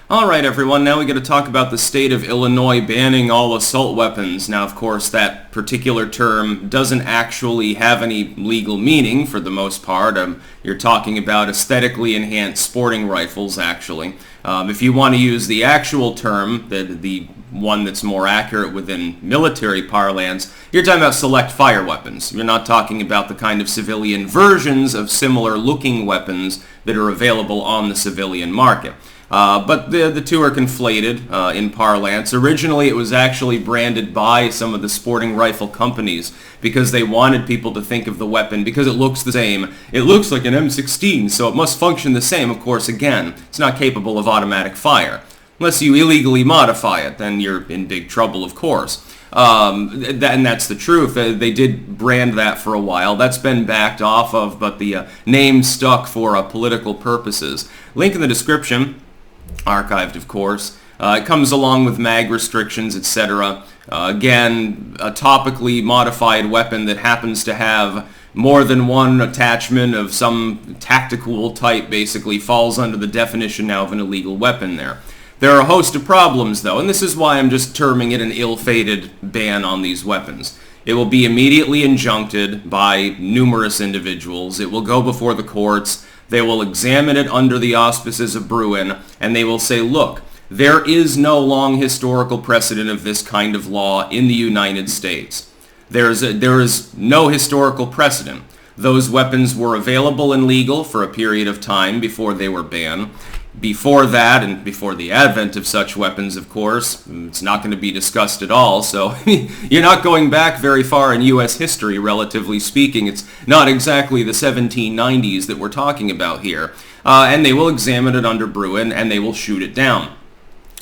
Alright everyone, now we got to talk about the state of Illinois banning all assault weapons. Now of course that particular term doesn't actually have any legal meaning for the most part. You're talking about aesthetically enhanced sporting rifles actually. If you want to use the actual term, the one that's more accurate within military parlance, you're talking about select fire weapons. You're not talking about the kind of civilian versions of similar looking weapons that are available on the civilian market. But the two are conflated in parlance. Originally, it was actually branded by some of the sporting rifle companies because they wanted people to think of the weapon because it looks the same. It looks like an M16, so it must function the same. Of course, again, it's not capable of automatic fire. Unless you illegally modify it, then you're in big trouble, of course. And that's the truth. They did brand that for a while. That's been backed off of, but the name stuck for political purposes. Link in the description. Archived, of course. It comes along with mag restrictions, etc. Again, a topically modified weapon that happens to have more than one attachment of some tactical type basically falls under the definition now of an illegal weapon there. There are a host of problems, though, and this is why I'm just terming it an ill-fated ban on these weapons. It will be immediately injuncted by numerous individuals. It will go before the courts. They will examine it under the auspices of Bruin, and they will say, look, there is no long historical precedent of this kind of law in the United States. There is no historical precedent. Those weapons were available and legal for a period of time before they were banned. Before that, and before the advent of such weapons, of course, it's not going to be discussed at all, so you're not going back very far in U.S. history, relatively speaking. It's not exactly the 1790s that we're talking about here. And they will examine it under Bruin, and they will shoot it down.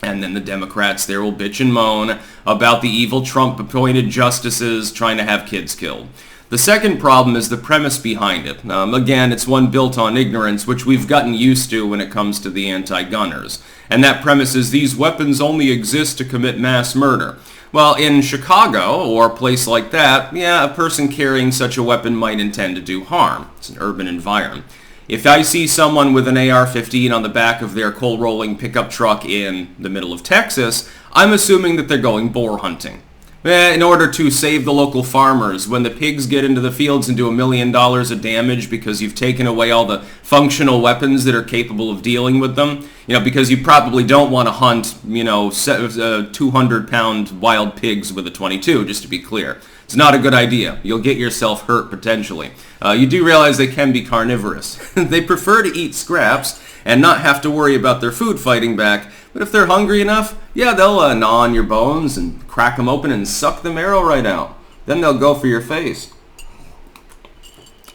And then the Democrats there will bitch and moan about the evil Trump-appointed justices trying to have kids killed. The second problem is the premise behind it. Again, it's one built on ignorance, which we've gotten used to when it comes to the anti-gunners. And that premise is these weapons only exist to commit mass murder. Well, in Chicago, or a place like that, yeah, a person carrying such a weapon might intend to do harm. It's an urban environment. If I see someone with an AR-15 on the back of their coal-rolling pickup truck in the middle of Texas, I'm assuming that they're going boar hunting. In order to save the local farmers, when the pigs get into the fields and do $1 million of damage because you've taken away all the functional weapons that are capable of dealing with them, because you probably don't want to hunt, 200-pound wild pigs with a .22, just to be clear. It's not a good idea. You'll get yourself hurt potentially. You do realize they can be carnivorous. They prefer to eat scraps and not have to worry about their food fighting back. But if they're hungry enough, yeah, they'll gnaw on your bones and crack them open and suck the marrow right out. Then they'll go for your face.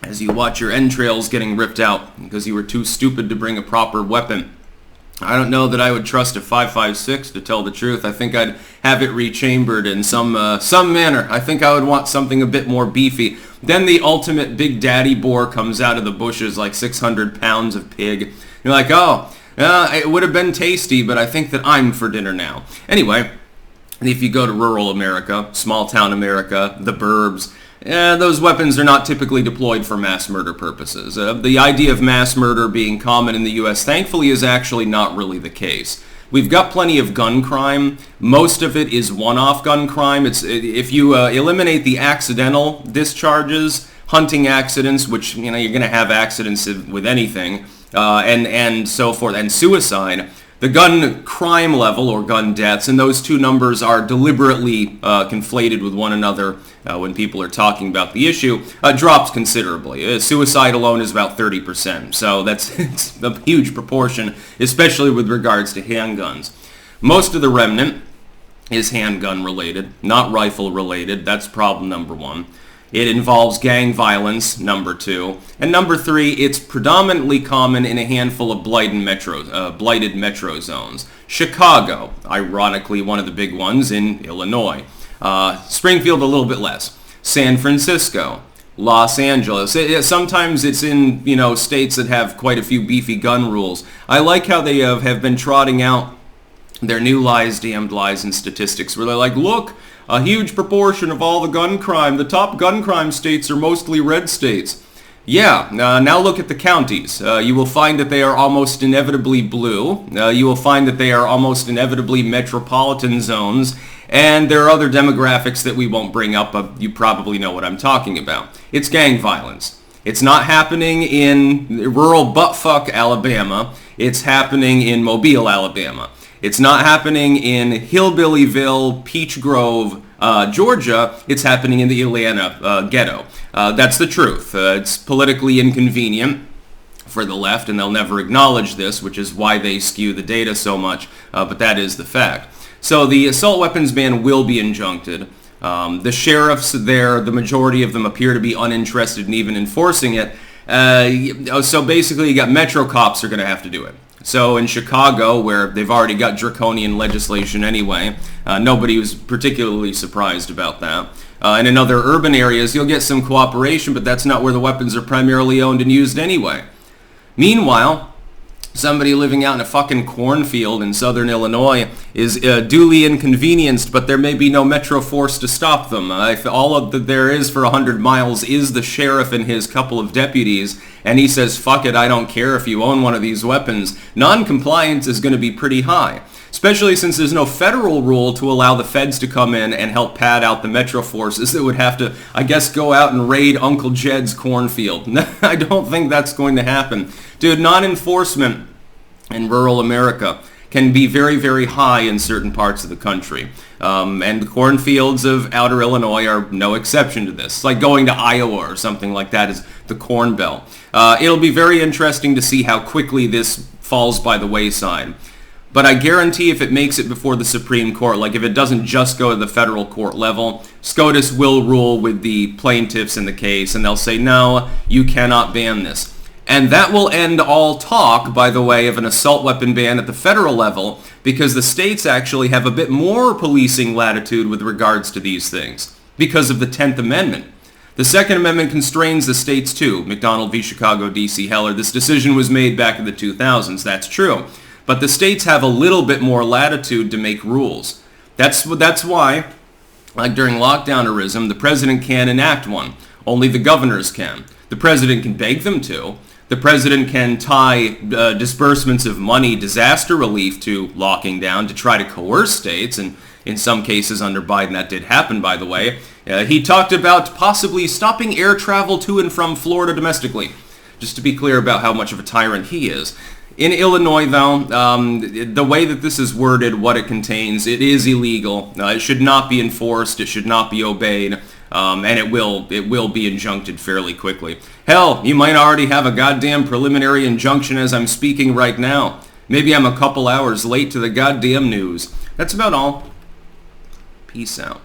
As you watch your entrails getting ripped out because you were too stupid to bring a proper weapon. I don't know that I would trust a 5.56 to tell the truth. I think I'd have it rechambered in some manner. I think I would want something a bit more beefy. Then the ultimate big daddy boar comes out of the bushes like 600 pounds of pig. You're like, oh, it would have been tasty, but I think that I'm for dinner now. Anyway, if you go to rural America, small town America, the burbs, those weapons are not typically deployed for mass murder purposes. The idea of mass murder being common in the U.S., thankfully, is actually not really the case. We've got plenty of gun crime. Most of it is one-off gun crime. If you eliminate the accidental discharges, hunting accidents, which you're going to have accidents with anything, and so forth, and suicide, the gun crime level or gun deaths, and those two numbers are deliberately conflated with one another when people are talking about the issue, drops considerably. Suicide alone is about 30%, so it's a huge proportion, especially with regards to handguns. Most of the remnant is handgun related, not rifle related. That's problem number one. It involves gang violence, number two. And number three, it's predominantly common in a handful of blighted metro zones. Chicago, ironically one of the big ones in Illinois. Springfield, a little bit less. San Francisco, Los Angeles. Sometimes it's in, states that have quite a few beefy gun rules. I like how they have been trotting out their new lies, damned lies, and statistics where they're like, look, a huge proportion of all the gun crime, the top gun crime states are mostly red states. Yeah, now look at the counties. You will find that they are almost inevitably blue. You will find that they are almost inevitably metropolitan zones. And there are other demographics that we won't bring up, but you probably know what I'm talking about. It's gang violence. It's not happening in rural buttfuck Alabama. It's happening in Mobile, Alabama. It's not happening in Hillbillyville, Peach Grove, Georgia. It's happening in the Atlanta ghetto. That's the truth. It's politically inconvenient for the left, and they'll never acknowledge this, which is why they skew the data so much, but that is the fact. So the assault weapons ban will be injuncted. The sheriffs there, the majority of them appear to be uninterested in even enforcing it. So basically you got metro cops are going to have to do it. So in Chicago, where they've already got draconian legislation anyway, nobody was particularly surprised about that. And in other urban areas, you'll get some cooperation, but that's not where the weapons are primarily owned and used anyway. Meanwhile, somebody living out in a fucking cornfield in southern Illinois is duly inconvenienced, but there may be no metro force to stop them. All of that there is for 100 miles is the sheriff and his couple of deputies, and he says, fuck it, I don't care if you own one of these weapons. Non-compliance is going to be pretty high, especially since there's no federal rule to allow the feds to come in and help pad out the metro forces that would have to, I guess, go out and raid Uncle Jed's cornfield. I don't think that's going to happen. Dude, non-enforcement in rural America can be very, very high in certain parts of the country. And the cornfields of outer Illinois are no exception to this. It's like going to Iowa or something like that is the Corn Belt. It'll be very interesting to see how quickly this falls by the wayside. But I guarantee if it makes it before the Supreme Court, like if it doesn't just go to the federal court level, SCOTUS will rule with the plaintiffs in the case, and they'll say, no, you cannot ban this. And that will end all talk, by the way, of an assault weapon ban at the federal level, because the states actually have a bit more policing latitude with regards to these things, because of the 10th Amendment. The Second Amendment constrains the states too. McDonald v. Chicago, D.C. Heller. This decision was made back in the 2000s. That's true. But the states have a little bit more latitude to make rules. That's why, like during lockdownerism, the president can't enact one. Only the governors can. The president can beg them to. The president can tie disbursements of money, disaster relief, to locking down to try to coerce states, and in some cases under Biden that did happen, by the way. He talked about possibly stopping air travel to and from Florida domestically, just to be clear about how much of a tyrant he is. In Illinois, though, the way that this is worded, what it contains, it is illegal. It should not be enforced. It should not be obeyed. And it will be injuncted fairly quickly. Hell, you might already have a goddamn preliminary injunction as I'm speaking right now. Maybe I'm a couple hours late to the goddamn news. That's about all. Peace out.